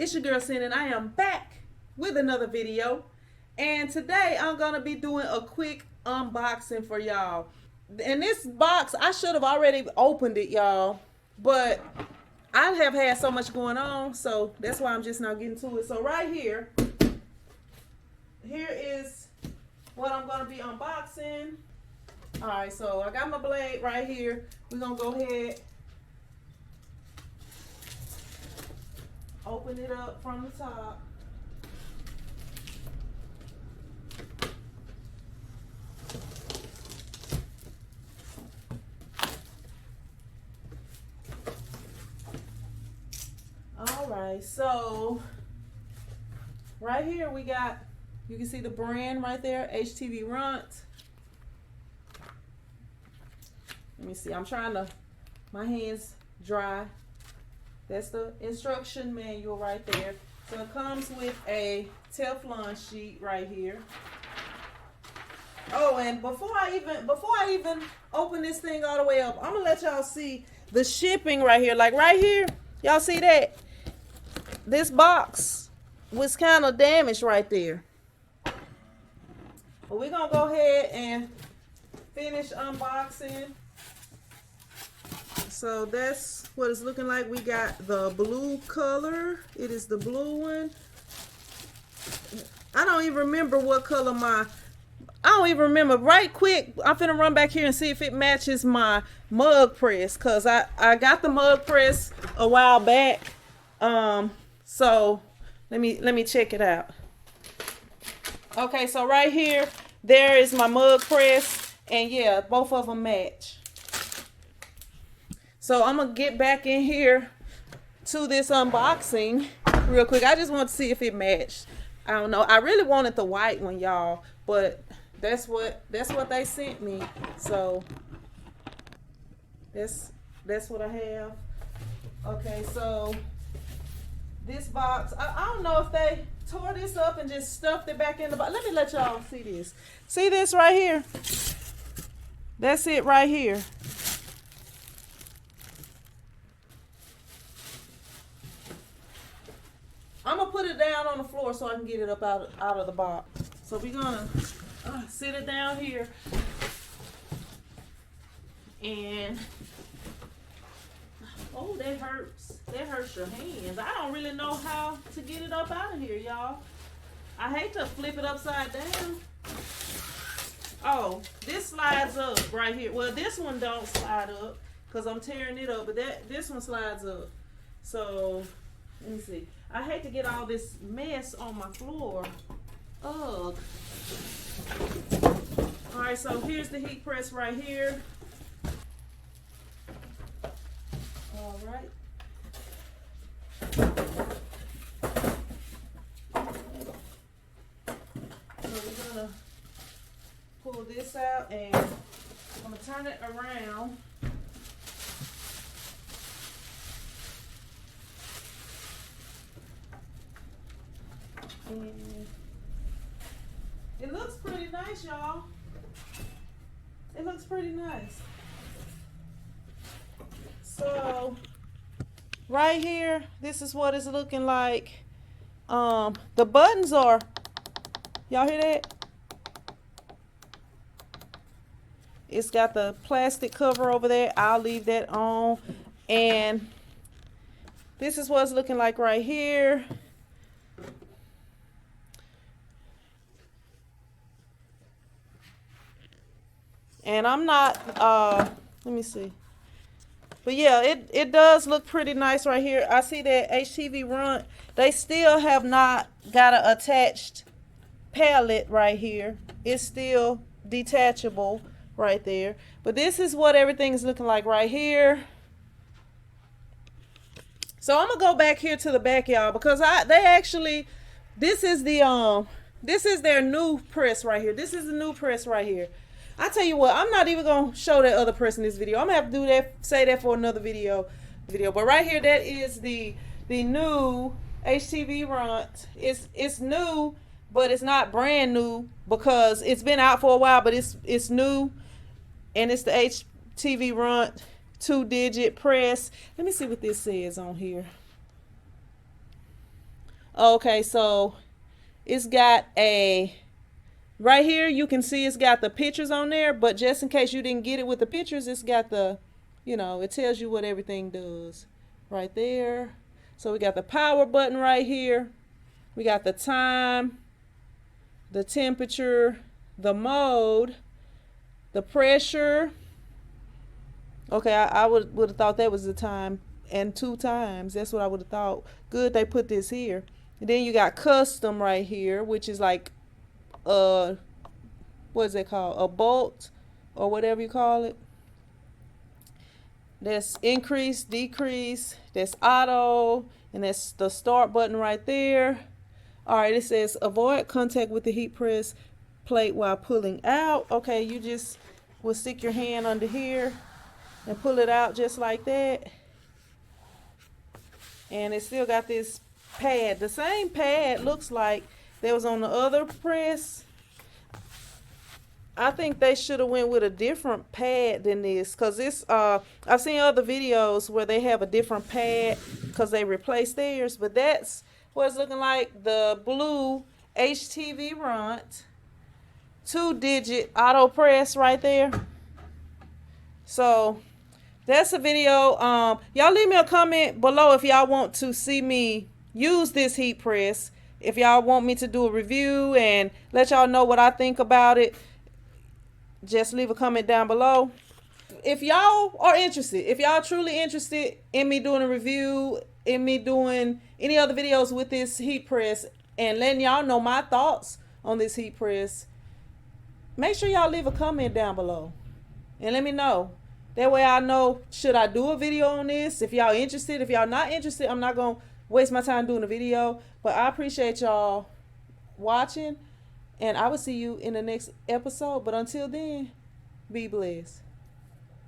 It's your girl Sin, and I am back with another video. And today I'm gonna be doing a quick unboxing for y'all. And this box, I should have already opened it, y'all, but I have had so much going on, so that's why I'm just now getting to it. So right here is what I'm gonna be unboxing. All right, so I got my blade right here. We're gonna go ahead, open it up from the top. All right, so right here we got, you can see the brand right there, HTVRont. Let me see, I'm trying to, my hands dry. That's the instruction manual right there. So it comes with a Teflon sheet right here. Oh, and before I even open this thing all the way up, I'm gonna let y'all see the shipping right here. Like right here, y'all see that? This box was kind of damaged right there. But we're gonna go ahead and finish unboxing. So that's what it's looking like. We got the blue color. It is the blue one. I don't even remember what color I don't even remember. Right quick, I'm finna run back here and see if it matches my mug press, because I got the mug press a while back. So let me check it out. Okay, so right here, there is my mug press, and yeah, both of them match. So I'm gonna get back in here to this unboxing real quick. I just want to see if it matched. I don't know. I really wanted the white one, y'all, but that's what they sent me. So that's what I have. Okay, so this box, I don't know if they tore this up and just stuffed it back in the box. Let me let y'all see this. See this right here? That's it right here. I'm gonna put it down on the floor so I can get it up out of the box. So we're gonna sit it down here, and oh, that hurts. That hurts your hands. I don't really know how to get it up out of here, y'all. I hate to flip it upside down. Oh, this slides up right here. Well, this one don't slide up because I'm tearing it up, but this one slides up. So let me see. I hate to get all this mess on my floor. Ugh. All right, so here's the heat press right here. All right. So we're gonna pull this out, and I'm gonna turn it around. And it looks pretty nice, y'all. It looks pretty nice. So right here, this is what it's looking like. The buttons are, y'all hear that? It's got the plastic cover over there. I'll leave that on. And this is what it's looking like right here. And I'm not, let me see. But yeah, it does look pretty nice right here. I see that HTVRont, they still have not got an attached pallet right here. It's still detachable right there. But this is what everything's looking like right here. So I'm gonna go back here to the back, y'all, because they actually, this is their new press right here. This is the new press right here. I tell you what, I'm not even gonna show that other press in this video. I'm gonna have to do that, say that for another video. But right here, that is the new HTVRont. It's new, but it's not brand new because it's been out for a while. But it's new, and it's the HTVRont 2-digit press. Let me see what this says on here. Okay, so it's got a, right here you can see it's got the pictures on there, but just in case you didn't get it with the pictures, it's got the, you know, it tells you what everything does right there. So we got the power button right here. We got the time, the temperature, the mode, the pressure. Okay, I would have thought that was the time and 2 times. That's what I would have thought. Good, they put this here. And then you got custom right here, which is like what is it called? A bolt or whatever you call it. That's increase, decrease, that's auto, and that's the start button right there. All right, it says avoid contact with the heat press plate while pulling out. Okay, you just will stick your hand under here and pull it out just like that. And it still got this pad. The same pad looks like that was on the other press. I think they should have went with a different pad than this, because this I've seen other videos where they have a different pad because they replaced theirs, but that's what it's looking like. The blue HTVRont 2-digit auto press right there. So that's a video. Y'all leave me a comment below if y'all want to see me use this heat press, if y'all want me to do a review and let y'all know what I think about it. Just leave a comment down below. If y'all are interested, if y'all truly interested in me doing a review, in me doing any other videos with this heat press and letting y'all know my thoughts on this heat press, make sure y'all leave a comment down below and let me know. That way I know, should I do a video on this? If y'all interested. If y'all not interested, I'm not going to waste my time doing a video. But I appreciate y'all watching. And I will see you in the next episode. But until then, be blessed.